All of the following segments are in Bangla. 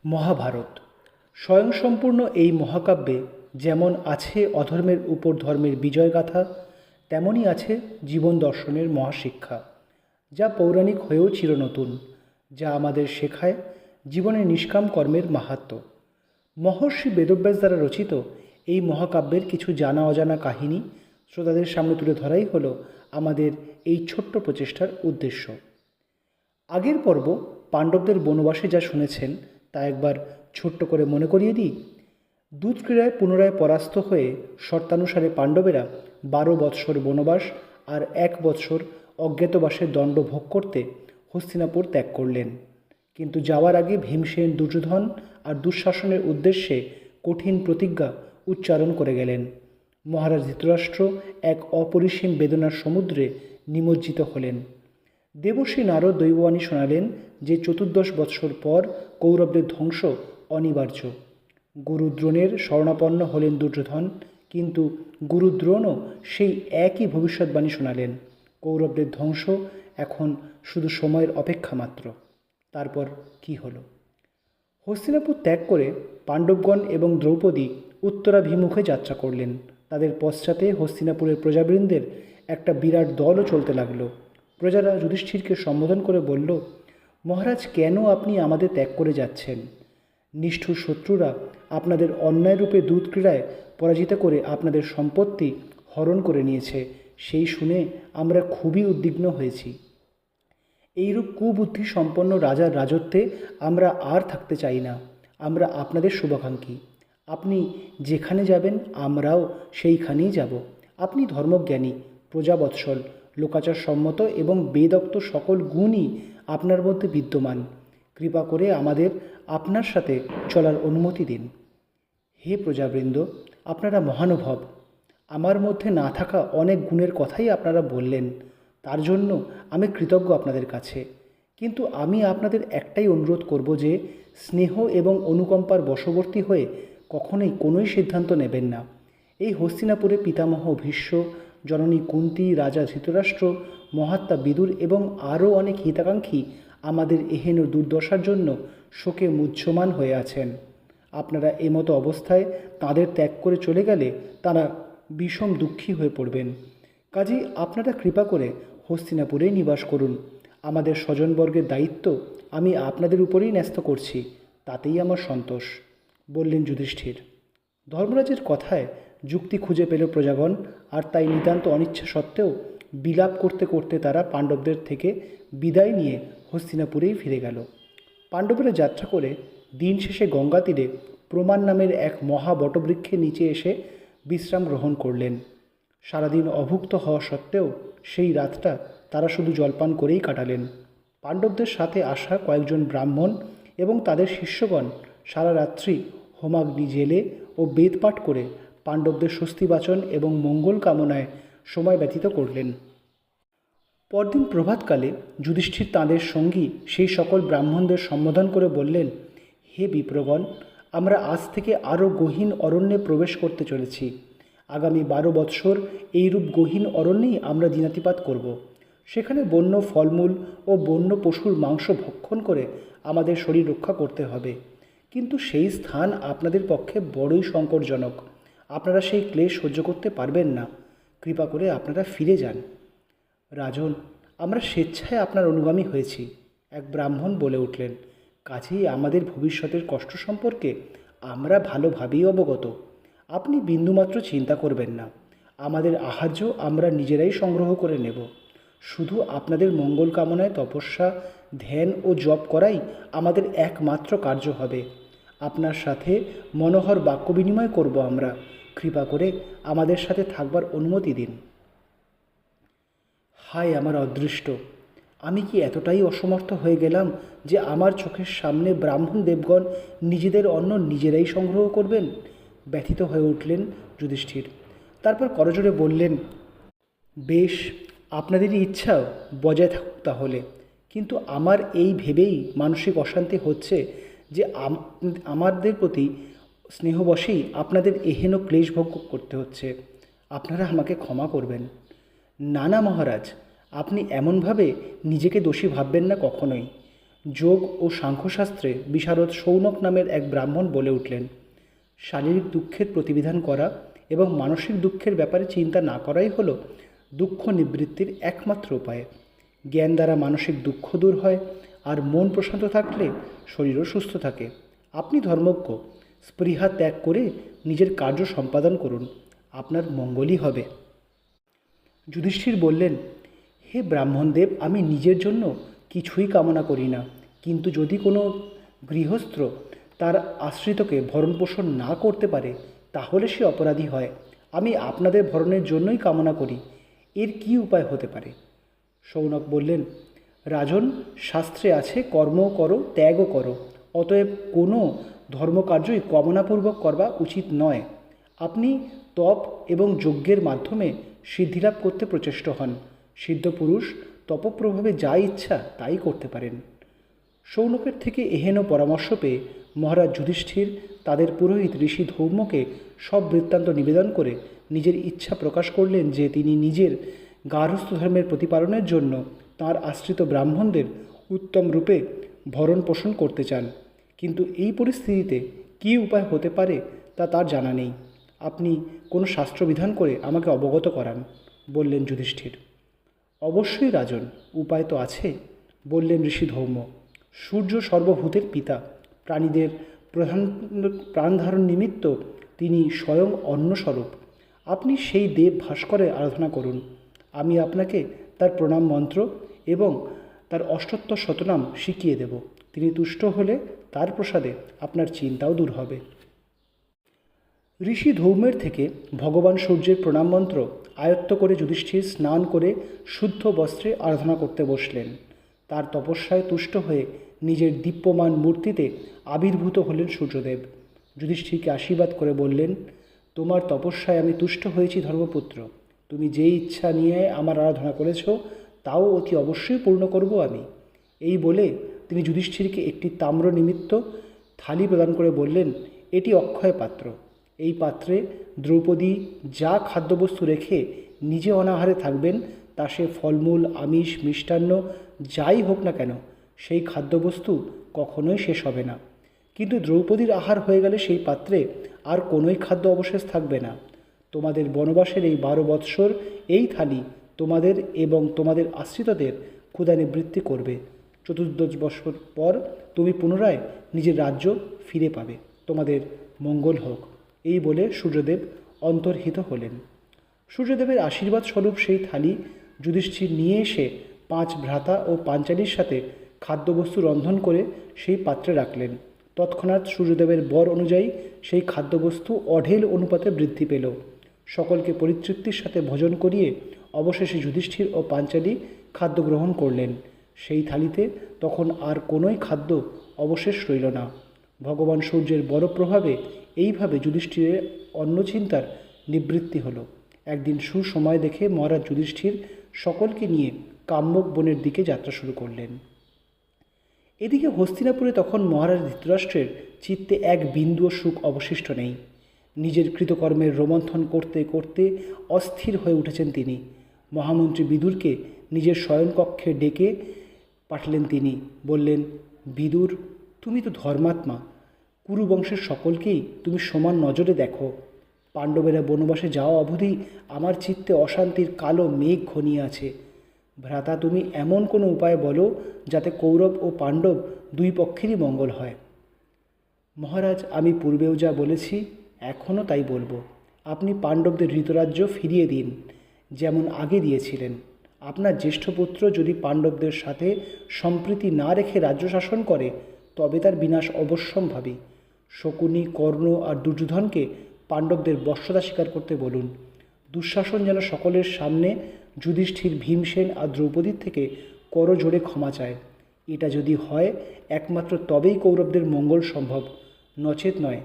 মহাভারত স্বয়ংসম্পূর্ণ এই মহাকাব্যে যেমন আছে অধর্মের উপর ধর্মের বিজয়গাথা, তেমনই আছে জীবন দর্শনের মহাশিক্ষা, যা পৌরাণিক হয়েও চিরনতুন, যা আমাদের শেখায় জীবনের নিষ্কাম কর্মের মাহাত্ম্য। মহর্ষি বেদব্যাস দ্বারা রচিত এই মহাকাব্যের কিছু জানা অজানা কাহিনী শ্রোতাদের সামনে তুলে ধরাই হলো আমাদের এই ছোট্ট প্রচেষ্টার উদ্দেশ্য। আগের পর্ব পাণ্ডবদের বনবাসে যা শুনেছেন তা একবার ছোট্ট করে মনে করিয়ে দিই। দুধক্রীড়ায় পুনরায় পরাস্ত হয়ে শর্তানুসারে পাণ্ডবেরা 12 বৎসর বনবাস আর 1 বৎসর অজ্ঞাতবাসের দণ্ড ভোগ করতে হস্তিনাপুর ত্যাগ করলেন। কিন্তু যাওয়ার আগে ভীমসেন দুর্যোধন আর দুঃশাসনের উদ্দেশ্যে কঠিন প্রতিজ্ঞা উচ্চারণ করে গেলেন। মহারাজ ধৃতরাষ্ট্র এক অপরিসীম বেদনার সমুদ্রে নিমজ্জিত হলেন। দেবর্ষি নারদ দৈববাণী শোনালেন যে 14 বৎসর পর কৌরবদের ধ্বংস অনিবার্য। গুরুদ্রোণের শরণাপন্ন হলেন দুর্যোধন, কিন্তু গুরুদ্রোণও সেই একই ভবিষ্যৎবাণী শোনালেন, কৌরবদের ধ্বংস এখন শুধু সময়ের অপেক্ষা মাত্র। তারপর কি হলো? হস্তিনাপুর ত্যাগ করে পাণ্ডবগণ এবং দ্রৌপদী উত্তরাভিমুখে যাত্রা করলেন। তাদের পশ্চাতে হস্তিনাপুরের প্রজাবৃন্দের একটা বিরাট দলও চলতে লাগলো। প্রজারা যুধিষ্ঠিরকে সম্বোধন করে বলল, মহারাজ, কেন আপনি আমাদের ত্যাগ করে যাচ্ছেন? নিষ্ঠুর শত্রুরা আপনাদের অন্যায়রূপে দুধক্রীড়ায় পরাজিত করে আপনাদের সম্পত্তি হরণ করে নিয়েছে, সেই শুনে আমরা খুবই উদ্বিগ্ন হয়েছি। এইরূপ কুবুদ্ধি সম্পন্ন রাজার রাজত্বে আমরা আর থাকতে চাই না। আমরা আপনাদের শুভাকাঙ্ক্ষী। আপনি যেখানে যাবেন আমরাও সেইখানেই যাব। আপনি ধর্মজ্ঞানী, প্রজাবৎসল, লোকাচার সম্মত এবং বেদোক্ত সকল গুণই আপনার মধ্যে বিদ্যমান। কৃপা করে আমাদের আপনার সাথে চলার অনুমতি দিন। হে প্রজাবৃন্দ, আপনারা মহানুভব। আমার মধ্যে না থাকা অনেক গুণের কথাই আপনারা বললেন, তার জন্য আমি কৃতজ্ঞ আপনাদের কাছে। কিন্তু আমি আপনাদের একটাই অনুরোধ করব যে স্নেহ এবং অনুকম্পার বশবর্তী হয়ে কখনোই কোনোই সিদ্ধান্ত নেবেন না। এই হস্তিনাপুরে পিতামহ ভীষ্ম, জননী কুন্তী, রাজা ধৃতরাষ্ট্র, মহাত্মা বিদুর এবং আরও অনেক হিতাকাঙ্ক্ষী আমাদের এহেন দুর্দশার জন্য শোকে মুহ্যমান হয়ে আছেন। আপনারা এমতো অবস্থায় তাদের ত্যাগ করে চলে গেলে তারা বিষম দুঃখী হয়ে পড়বেন। কাজেই আপনারা কৃপা করে হস্তিনাপুরেই নিবাস করুন। আমাদের স্বজনবর্গের দায়িত্ব আমি আপনাদের উপরেই ন্যস্ত করছি, তাতেই আমার সন্তোষ, বললেন যুধিষ্ঠির। ধর্মরাজের কথায় যুক্তি খুঁজে পেল প্রজাগণ, আর তাই নিতান্ত অনিচ্ছা সত্ত্বেও বিলাপ করতে করতে তারা পাণ্ডবদের থেকে বিদায় নিয়ে হস্তিনাপুরেই ফিরে গেল। পাণ্ডবেরা যাত্রা করে দিন শেষে গঙ্গা তীরে প্রমাণ নামের এক মহা বটবৃক্ষের নিচে এসে বিশ্রাম গ্রহণ করলেন। সারাদিন অভুক্ত হওয়া সত্ত্বেও সেই রাতটা তারা শুধু জলপান করেই কাটালেন। পাণ্ডবদের সাথে আসা কয়েকজন ব্রাহ্মণ এবং তাদের শিষ্যগণ সারা রাত্রি হোমাগ্নি জেলে ও বেদপাঠ করে পাণ্ডবদের স্বস্তিবাচন এবং মঙ্গল কামনায় সময় ব্যতীত করলেন। পরদিন প্রভাতকালে যুধিষ্ঠির তাঁদের সঙ্গী সেই সকল ব্রাহ্মণদের সম্বোধন করে বললেন, হে বিপ্রগণ, আমরা আজ থেকে আরও গহীন অরণ্যে প্রবেশ করতে চলেছি। আগামী 12 বৎসর এইরূপ গহীন অরণ্যেই আমরা দিনাতিপাত করব। সেখানে বন্য ফলমূল ও বন্য পশুর মাংস ভক্ষণ করে আমাদের শরীর রক্ষা করতে হবে। কিন্তু সেই স্থান আপনাদের পক্ষে বড়ই সংকটজনক। আপনারা সেই ক্লেশ সহ্য করতে পারবেন না। কৃপা করে আপনারা ফিরে যান। রাজন, আমরা স্বেচ্ছায় আপনার অনুগামী হয়েছি, এক ব্রাহ্মণ বলে উঠলেন। কাজেই আমাদের ভবিষ্যতের কষ্ট সম্পর্কে আমরা ভালোভাবেই অবগত। আপনি বিন্দুমাত্র চিন্তা করবেন না। আমাদের আহার্য আমরা নিজেরাই সংগ্রহ করে নেব। শুধু আপনাদের মঙ্গল কামনায় তপস্যা, ধ্যান ও জপ করাই আমাদের একমাত্র কার্য হবে। আপনার সাথে মনোহর বাক্য বিনিময় করব আমরা। কৃপা করে আমাদের সাথে থাকবার অনুমতি দিন। হায় আমার অদৃষ্ট! আমি কি এতটাই অসমর্থ হয়ে গেলাম যে আমার চোখের সামনে ব্রাহ্মণ দেবগণ নিজেদের অন্ন নিজেরাই সংগ্রহ করবেন? ব্যথিত হয়ে উঠলেন যুধিষ্ঠির। তারপর করজোড়ে বললেন, বেশ, আপনাদেরই ইচ্ছা বজায় থাকুক তাহলে। কিন্তু আমার এই ভেবেই মানসিক অশান্তি হচ্ছে যে আমাদের প্রতি স্নেহবশেই আপনাদের এহেন ক্লেশ ভোগ করতে হচ্ছে। আপনারা আমাকে ক্ষমা করবেন। না না মহারাজ, আপনি এমনভাবে নিজেকে দোষী ভাববেন না কখনোই। যোগ ও সাংখ্যশাস্ত্রে বিশারদ শৌনক নামের এক ব্রাহ্মণ বলে উঠলেন, শারীরিক দুঃখের প্রতিবিধান করা এবং মানসিক দুঃখের ব্যাপারে চিন্তা না করাই হল দুঃখ নিবৃত্তির একমাত্র উপায়। জ্ঞান দ্বারা মানসিক দুঃখ দূর হয়, আর মন প্রশান্ত থাকলে শরীরও সুস্থ থাকে। আপনি ধর্মজ্ঞ, স্পৃহা ত্যাগ করে নিজের কার্য সম্পাদন করুন, আপনার মঙ্গলই হবে। যুধিষ্ঠির বললেন, হে ব্রাহ্মণদেব, আমি নিজের জন্য কিছুই কামনা করি না, কিন্তু যদি কোনো গৃহস্থ তার আশ্রিতকে ভরণপোষণ না করতে পারে তাহলে সে অপরাধী হয়। আমি আপনাদের ভরণের জন্যই কামনা করি, এর কি উপায় হতে পারে? শৌনক বললেন, রাজন, শাস্ত্রে আছে কর্মও করো ত্যাগও করো, অতএব কোনো ধর্মকার্যই কামনাপূর্বক করবা উচিত নয়। আপনি তপ এবং যজ্ঞের মাধ্যমে সিদ্ধিলাভ করতে প্রচেষ্ট হন। সিদ্ধ পুরুষ তপপ্রভাবে যা ইচ্ছা তাই করতে পারেন। শৌনকের থেকে এহেন পরামর্শ পেয়ে মহারাজ যুধিষ্ঠির তাদের পুরোহিত ঋষি ধৌম্যকে সব বৃত্তান্ত নিবেদন করে নিজের ইচ্ছা প্রকাশ করলেন যে তিনি নিজের গার্হস্থ্য ধর্মের প্রতিপালনের জন্য তাঁর আশ্রিত ব্রাহ্মণদের উত্তম রূপে ভরণ পোষণ করতে চান। কিন্তু এই পরিস্থিতিতে কী উপায় হতে পারে তা তার জানা নেই। আপনি কোনো শাস্ত্রবিধান করে আমাকে অবগত করান, বললেন যুধিষ্ঠির। অবশ্যই রাজন, উপায় তো আছে, বললেন ঋষি ধৌম্য। সূর্য সর্বভূতের পিতা, প্রাণীদের প্রধান প্রাণধারণ নিমিত্ত তিনি স্বয়ং অন্নস্বরূপ। আপনি সেই দেব ভাস্করের আরাধনা করুন। আমি আপনাকে তার প্রণাম মন্ত্র এবং তার অষ্টোত্তর শতনাম শিখিয়ে দেব। তিনি তুষ্ট হলে তার প্রসাদে আপনার চিন্তাও দূর হবে। ঋষি ধৌমের থেকে ভগবান সূর্যের প্রণাম মন্ত্র আয়ত্ত করে যুধিষ্ঠির স্নান করে শুদ্ধ বস্ত্রে আরাধনা করতে বসলেন। তার তপস্যায় তুষ্ট হয়ে নিজের দীপ্যমান মূর্তিতে আবির্ভূত হলেন সূর্যদেব। যুধিষ্ঠিরকে আশীর্বাদ করে বললেন, তোমার তপস্যায় আমি তুষ্ট হয়েছি ধর্মপুত্র। তুমি যে ইচ্ছা নিয়ে আমার আরাধনা করেছ তাও অতি অবশ্যই পূর্ণ করব আমি। এই বলে তিনি যুধিষ্ঠিরকে একটি তাম্র নিমিত্ত থালি প্রদান করে বললেন, এটি অক্ষয় পাত্র। এই পাত্রে দ্রৌপদী যা খাদ্যবস্তু রেখে নিজে অনাহারে থাকবেন তা সে ফলমূল, আমিষ, মিষ্টান্ন যাই হোক না কেন সেই খাদ্যবস্তু কখনোই শেষ হবে না। কিন্তু দ্রৌপদীর আহার হয়ে গেলে সেই পাত্রে আর কোনোই খাদ্য অবশেষ থাকবে না। তোমাদের বনবাসের এই 12 বৎসর এই থালি তোমাদের এবং তোমাদের আশ্রিতদের ক্ষুধা নিবৃত্তি করবে। 14 বৎসর পর তুমি পুনরায় নিজের রাজ্য ফিরে পাবে। তোমাদের মঙ্গল হোক। এই বলে সূর্যদেব অন্তর্হিত হলেন। সূর্যদেবের আশীর্বাদ স্বরূপ সেই থালি যুধিষ্ঠির নিয়ে এসে 5 ভ্রাতা ও পাঞ্চালীর সাথে খাদ্যবস্তু রন্ধন করে সেই পাত্রে রাখলেন। তৎক্ষণাৎ সূর্যদেবের বর অনুযায়ী সেই খাদ্যবস্তু অঢেল অনুপাতে বৃদ্ধি পেল। সকলকে পরিতৃপ্তির সাথে ভোজন করিয়ে অবশেষে যুধিষ্ঠির ও পাঞ্চালী খাদ্য গ্রহণ করলেন। সেই থালিতে তখন আর কোনোই খাদ্য অবশেষ রইল না। ভগবান সূর্যের বড় প্রভাবে এইভাবে যুধিষ্ঠিরের অন্নচিন্তার নিবৃত্তি হল। একদিন সুসময় দেখে মহারাজ যুধিষ্ঠির সকলকে নিয়ে কাম্যক বনের দিকে যাত্রা শুরু করলেন। এদিকে হস্তিনাপুরে তখন মহারাজ ধৃতরাষ্ট্রের চিত্তে এক বিন্দুও সুখ অবশিষ্ট নেই। নিজের কৃতকর্মের রোমন্থন করতে করতে অস্থির হয়ে উঠেছেন তিনি। মহামন্ত্রী বিদুরকে নিজের শয়নকক্ষে ডেকে পাঠালেন তিনি। বললেন, বিদুর, তুমি তো ধর্মাত্মা, কুরুবংশের সকলকেই তুমি সমান নজরে দেখো। পাণ্ডবেরা বনবাসে যাওয়া অবধি আমার চিত্তে অশান্তির কালো মেঘ ঘনিয়ে আছে। ভ্রাতা, তুমি এমন কোনো উপায় বলো যাতে কৌরব ও পাণ্ডব দুই পক্ষেরই মঙ্গল হয়। মহারাজ, আমি পূর্বেও যা বলেছি এখনও তাই বলবো। আপনি পাণ্ডবদের ধৃতরাজ্য ফিরিয়ে দিন, যেমন আগে দিয়েছিলেন। আপনার জ্যেষ্ঠ পুত্র যদি পাণ্ডবদের সাথে সম্প্রীতি না রেখে রাজ্য শাসন করে তবে তার বিনাশ অবশ্যম্ভাবী। শকুনি, কর্ণ আর দুর্যোধনকে পাণ্ডবদের বশ্যতা স্বীকার করতে বলুন। দুঃশাসন যেন সকলের সামনে যুধিষ্ঠির, ভীমসেন আর দ্রৌপদীর থেকে করজোড়ে ক্ষমা চায়। এটা যদি হয় একমাত্র তবেই কৌরবদের মঙ্গল সম্ভব, নচেত নয়।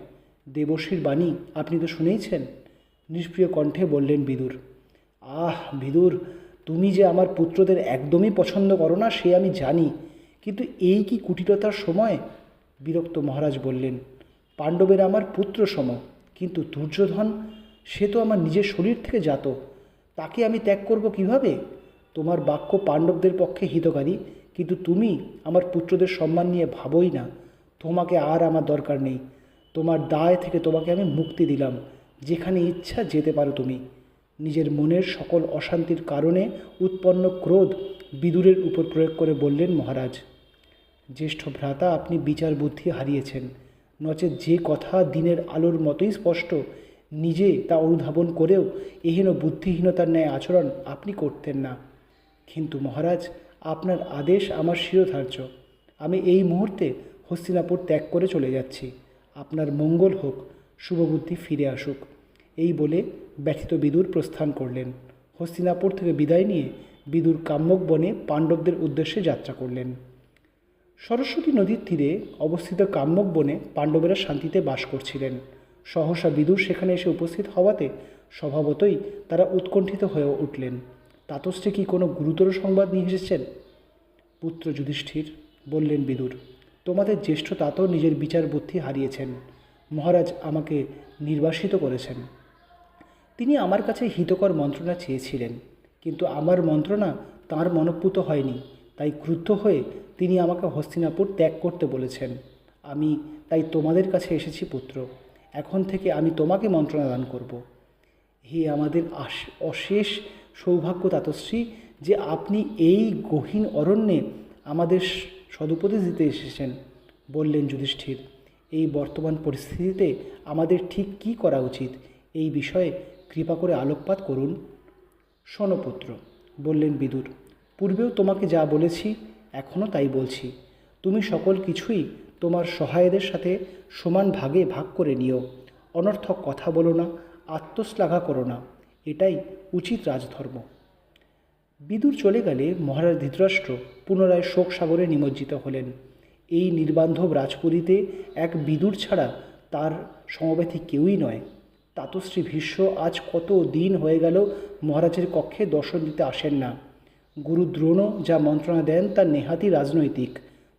দেবর্ষীর বাণী আপনি তো শুনেইছেন। নিষ্প্রিয় কণ্ঠে বললেন বিদুর। আহ বিদুর, তুমি যে আমার পুত্রদের একদমই পছন্দ করো না সে আমি জানি, কিন্তু এই কি কুটিলতার সময়? বিরক্ত মহারাজ বললেন, পাণ্ডবের আমার পুত্র সম, কিন্তু দুর্যোধন সে তো আমার নিজের শরীর থেকে জাত, তাকে আমি ত্যাগ করব কিভাবে? তোমার বাক্য পাণ্ডবদের পক্ষে হিতকারী, কিন্তু তুমি আমার পুত্রদের সম্মান নিয়ে ভাবোই না। তোমাকে আর আমার দরকার নেই। তোমার দায় থেকে তোমাকে আমি মুক্তি দিলাম। যেখানে ইচ্ছা যেতে পারো তুমি। নিজের মনের সকল অশান্তির কারণে উৎপন্ন ক্রোধ বিদুরের উপর প্রয়োগ করে বললেন মহারাজ, জ্যেষ্ঠ ভ্রাতা, আপনি বিচার বুদ্ধি হারিয়েছেন। নচেৎ যে কথা দিনের আলোর মতোই স্পষ্ট, নিজে তা অনুধাবন করেও এহেন বুদ্ধিহীনতার ন্যায় আচরণ আপনি করতেন না। কিন্তু মহারাজ, আপনার আদেশ আমার শিরোধার্য। আমি এই মুহূর্তে হস্তিনাপুর ত্যাগ করে চলে যাচ্ছি। আপনার মঙ্গল হোক, শুভবুদ্ধি ফিরে আসুক। এই বলে ব্যথিত বিদুর প্রস্থান করলেন। হস্তিনাপুর থেকে বিদায় নিয়ে বিদুর কাম্যক বনে পাণ্ডবদের উদ্দেশ্যে যাত্রা করলেন। সরস্বতী নদীর তীরে অবস্থিত কাম্যক বনে পাণ্ডবেরা শান্তিতে বাস করছিলেন। সহসা বিদুর সেখানে এসে উপস্থিত হওয়াতে স্বভাবতই তারা উৎকণ্ঠিত হয়ে উঠলেন। তাতশ্রী কি কোনো গুরুতর সংবাদ নিয়ে এসেছেন? পুত্র যুধিষ্ঠির, বললেন বিদুর, তোমাদের জ্যেষ্ঠ তাতও নিজের বিচার বুদ্ধি হারিয়েছেন। মহারাজ আমাকে নির্বাসিত করেছেন। তিনি আমার কাছে হিতকর মন্ত্রণা চেয়েছিলেন, কিন্তু আমার মন্ত্রণা তাঁর মনঃপূত হয়নি। তাই ক্রুদ্ধ হয়ে তিনি আমাকে হস্তিনাপুর ত্যাগ করতে বলেছেন। আমি তাই তোমাদের কাছে এসেছি পুত্র। এখন থেকে আমি তোমাকে মন্ত্রণা দান করব। হে আমাদের অশেষ সৌভাগ্য তাতশ্রী, যে আপনি এই গহীন অরণ্যে আমাদের সদুপদেশ দিতে এসেছেন। বললেন যুধিষ্ঠির, এই বর্তমান পরিস্থিতিতে আমাদের ঠিক কী করা উচিত, এই বিষয়ে কৃপা করে আলোকপাত করুন। শোনো পুত্র, বললেন বিদুর, পূর্বেও তোমাকে যা বলেছি এখনও তাই বলছি। তুমি সকল কিছুই তোমার সহায়দের সাথে সমান ভাগে ভাগ করে নিও। অনর্থক কথা বলো না, আত্মশ্লাঘা করো না। এটাই উচিত রাজধর্ম। বিদুর চলে গেলে মহারাজ ধৃতরাষ্ট্র পুনরায় শোক সাগরে নিমজ্জিত হলেন। এই নির্বান্ধব রাজপুরীতে এক বিদুর ছাড়া তার সমব্যথী কেউই নয়। তাতশ্রী ভীষ্ম আজ কত দিন হয়ে গেল মহারাজের কক্ষে দর্শন দিতে আসেন না। গুরু দ্রোণ যা মন্ত্রণা দেন তা নেহাতই রাজনৈতিক।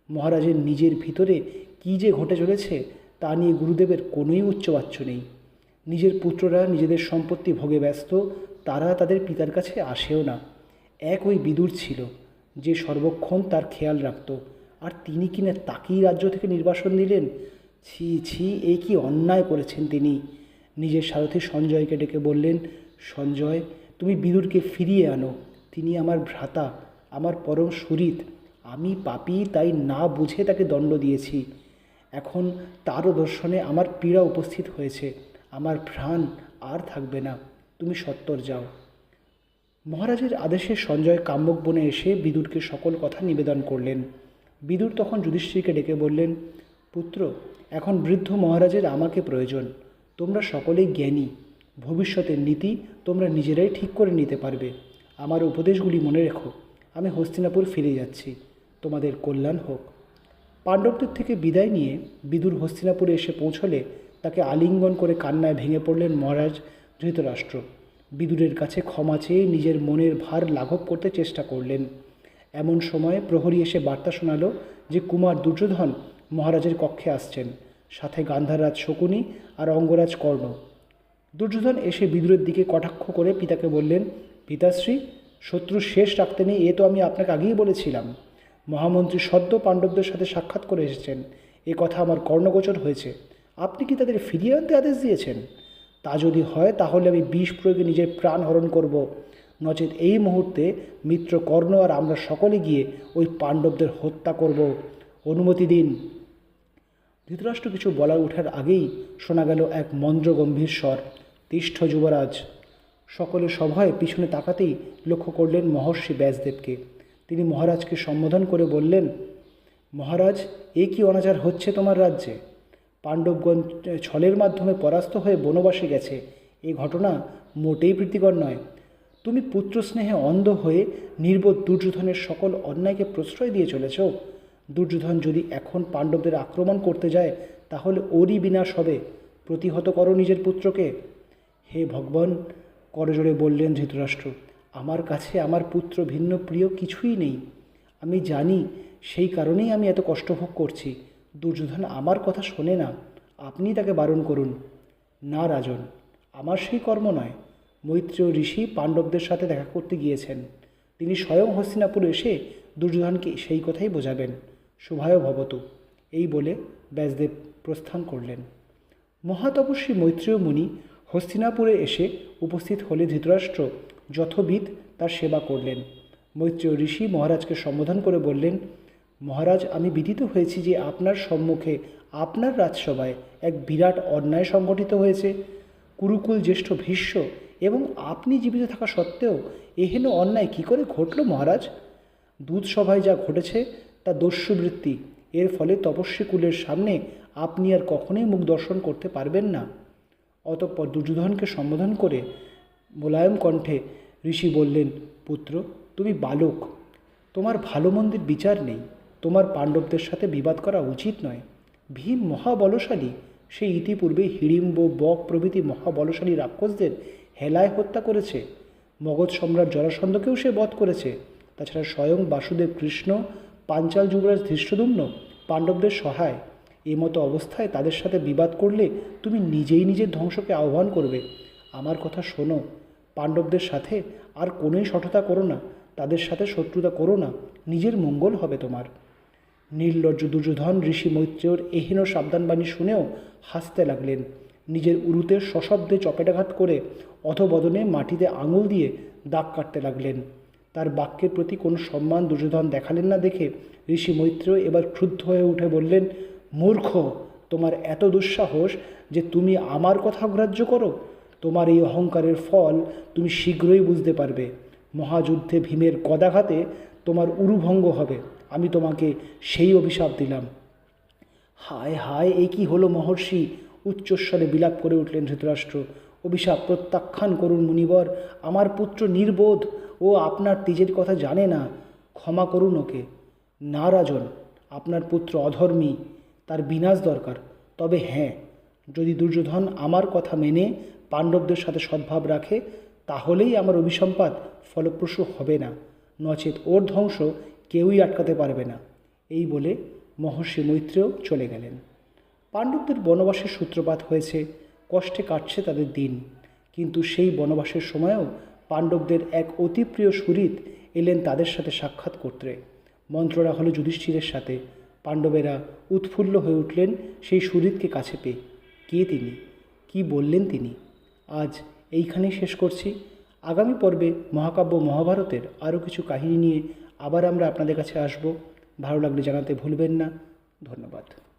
মহারাজের নিজের ভিতরে কী যে ঘটে চলেছে তা নিয়ে গুরুদেবের কোনোই উচ্চবাচ্য নেই। নিজের পুত্ররা নিজেদের সম্পত্তি ভোগে ব্যস্ত, তারা তাদের পিতার কাছে আসেও না। এক ওই বিদুর ছিল যে সর্বক্ষণ তার খেয়াল রাখত, আর তিনি কিনা তাকেই রাজ্য থেকে নির্বাসন দিলেন। ছি ছি, এ কি অন্যায় করেছেন তিনি। নিজের সারথি সঞ্জয়কে ডেকে বললেন, সঞ্জয়, তুমি বিদুরকে ফিরিয়ে আনো। তিনি আমার ভ্রাতা, আমার পরম সুহৃদ। আমি পাপী, তাই না বুঝে তাকে দণ্ড দিয়েছি। এখন তারও দর্শনে আমার পীড়া উপস্থিত হয়েছে। আমার প্রাণ আর থাকবে না। তুমি সত্বর যাও। মহারাজের আদেশে সঞ্জয় কাম্যক বনে এসে বিদুরকে সকল কথা নিবেদন করলেন। বিদুর তখন যুধিষ্ঠিরকে ডেকে বললেন, পুত্র, এখন বৃদ্ধ মহারাজের আমাকে প্রয়োজন। তোমরা সকলেই জ্ঞানী। ভবিষ্যতের নীতি তোমরা নিজেরাই ঠিক করে নিতে পারবে। আমার উপদেশগুলি মনে রেখো। আমি হস্তিনাপুর ফিরে যাচ্ছি। তোমাদের কল্যাণ হোক। পাণ্ডবদের থেকে বিদায় নিয়ে বিদুর হস্তিনাপুরে এসে পৌঁছলে তাকে আলিঙ্গন করে কান্নায় ভেঙে পড়লেন মহারাজ ধৃতরাষ্ট্র। বিদুরের কাছে ক্ষমা চেয়ে নিজের মনের ভার লাঘব করতে চেষ্টা করলেন। এমন সময় প্রহরী এসে বার্তা শোনালো যে কুমার দুর্যোধন মহারাজের কক্ষে আসছেন, সাথে গান্ধাররাজ শকুনি আর অঙ্গরাজ কর্ণ। দুর্যোধন এসে বিদুরের দিকে কটাক্ষ করে পিতাকে বললেন, পিতাশ্রী, শত্রু শেষ রাখতে নেই, এ তো আমি আপনাকে আগেই বলেছিলাম। মহামন্ত্রী সদ্য পাণ্ডবদের সাথে সাক্ষাৎ করে এসেছেন, এ কথা আমার কর্ণগোচর হয়েছে। আপনি কি তাদের ফিরিয়ে আনতে আদেশ দিয়েছেন? তা যদি হয় তাহলে আমি বিষ প্রয়োগে নিজের প্রাণ হরণ করব। নচেত এই মুহূর্তে মিত্র কর্ণ আর আমরা সকলে গিয়ে ওই পাণ্ডবদের হত্যা করব। অনুমতি দিন। ধৃতরাষ্ট্র কিছু বলার ওঠার আগেই শোনা গেল এক মন্দ্র গম্ভীর স্বর, তিষ্ঠ যুবরাজ। সকলে সভায় পিছনে তাকাতেই লক্ষ্য করলেন মহর্ষি ব্যাসদেবকে। তিনি মহারাজকে সম্বোধন করে বললেন, মহারাজ, এ কি অনাচার হচ্ছে তোমার রাজ্যে? পাণ্ডবগণ ছলের মাধ্যমে পরাস্ত হয়ে বনবাসে গেছে, এই ঘটনা মোটেই প্রীতিকর নয়। তুমি পুত্রস্নেহে অন্ধ হয়ে নির্বোধ দুর্যোধনের সকল অন্যায়কে প্রশ্রয় দিয়ে চলেছ। দুর্যোধন যদি এখন পাণ্ডবদের আক্রমণ করতে যায় তাহলে ওরই বিনাশ হবে। প্রতিহত করো নিজের পুত্রকে। হে ভগবান, করজোড়ে বললেন ধৃতরাষ্ট্র, আমার কাছে আমার পুত্র ভিন্ন প্রিয় কিছুই নেই। আমি জানি, সেই কারণেই আমি এত কষ্ট ভোগ করছি। দুর্যোধন আমার কথা শোনে না, আপনি তাকে বারণ করুন। না রাজন, আমার সেই কর্ম নয়। মৈত্রেয় ঋষি পাণ্ডবদের সাথে দেখা করতে গিয়েছেন। তিনি স্বয়ং হস্তিনাপুর এসে দুর্যোধনকে সেই কথাই বোঝাবেন। শুভায় ভবতু, এই বলে ব্যাসদেব প্রস্থান করলেন। মহাতপস্বী মৈত্রেয় মুনি হস্তিনাপুরে এসে উপস্থিত হলে ধৃতরাষ্ট্র যথোবিধ তার সেবা করলেন। মৈত্রেয় ঋষি মহারাজকে সম্বোধন করে বললেন, মহারাজ, আমি বিদিত হয়েছি যে আপনার সম্মুখে আপনার রাজসভায় এক বিরাট অন্যায় সংঘটিত হয়েছে। কুরুকুল জ্যেষ্ঠ ভীষ্ম এবং আপনি জীবিত থাকা সত্ত্বেও এহেন অন্যায় কী করে ঘটল মহারাজ? দুধসভায় যা ঘটেছে তা দস্যুবৃত্তি। এর ফলে তপস্বী কুলের সামনে আপনি আর কখনোই মুখ দর্শন করতে পারবেন না। অতঃপর দুর্যোধনকে সম্বোধন করে মোলায়েম কণ্ঠে ঋষি বললেন, পুত্র, তুমি বালক, তোমার ভালো মন্দের বিচার নেই। তোমার পাণ্ডবদের সাথে বিবাদ করা উচিত নয়। ভীম মহাবলশালী, সে ইতিপূর্বে হিড়িম্ব, বক প্রভৃতি মহাবলশালী রাক্ষসদের হেলায় হত্যা করেছে। মগধ সম্রাট জরাসন্ধকেও সে বধ করেছে। তাছাড়া স্বয়ং বাসুদেব কৃষ্ণ, পাঞ্চাল যুবরাজ ধৃষ্টদ্যুম্ন পাণ্ডবদের সহায়। এই মতো অবস্থায় তাদের সাথে বিবাদ করলে তুমি নিজেই নিজের ধ্বংসকে আহ্বান করবে। আমার কথা শোনো, পাণ্ডবদের সাথে আর কোনোই শঠতা করো না, তাদের সাথে শত্রুতা করো না, নিজের মঙ্গল হবে তোমার। নির্লজ্জ দুর্যোধন ঋষি মৈত্রেয়র এহেন সাবধানবাণী শুনেও হাসতে লাগলেন। নিজের উরুতে সশব্দে চপেটাঘাত করে অধবদনে মাটিতে আঙুল দিয়ে দাগ কাটতে লাগলেন। তার বাক্যের প্রতি কোনো সম্মান দুর্যোধন দেখালেন না দেখে ঋষি মৈত্রেয় এবার ক্রুদ্ধ হয়ে উঠে বললেন, মূর্খ, তোমার এত দুঃসাহস যে তুমি আমার কথা অগ্রাহ্য করো? তোমার এই অহংকারের ফল তুমি শীঘ্রই বুঝতে পারবে। মহাযুদ্ধে ভীমের গদাঘাতে তোমার উরুভঙ্গ হবে। আমি তোমাকে সেই অভিশাপ দিলাম। হায় হায়, এ কী হলো মহর্ষি? উচ্চস্বরে বিলাপ করে উঠলেন ধৃতরাষ্ট্র। অভিশাপ প্রত্যাখ্যান করুন মুনিবর। আমার পুত্র নির্বোধ, ও আপনার তেজের কথা জানে না। ক্ষমা করুন ওকে। না রাজন, আপনার পুত্র অধর্মী, তার বিনাশ দরকার। তবে হ্যাঁ, যদি দুর্যোধন আমার কথা মেনে পাণ্ডবদের সাথে সদ্ভাব রাখে, তাহলেই আমার অভিসম্পাত ফলপ্রসূ হবে না, নচেত ওর ধ্বংস কেউই আটকাতে পারবে না। এই বলে মহর্ষি মৈত্রেয় চলে গেলেন। পাণ্ডবদের বনবাসের সূত্রপাত হয়েছে, কষ্টে কাটছে তাদের দিন। কিন্তু সেই বনবাসের সময়ও পাণ্ডবদের এক অতি প্রিয় সুহৃদ এলেন তাদের সাথে সাক্ষাৎ করতে। মন্ত্রণা হলো যুধিষ্ঠিরের সাথে। পাণ্ডবেরা উৎফুল্ল হয়ে উঠলেন সেই সুহৃদকে কাছে পেয়ে। কে তিনি? কি বললেন তিনি? আজ এইখানেই শেষ করছি। আগামী পর্বে মহাকাব্য মহাভারতের আরও কিছু কাহিনী নিয়ে আবার আমরা আপনাদের কাছে আসব। ভালো লাগলে জানাতে ভুলবেন না। ধন্যবাদ।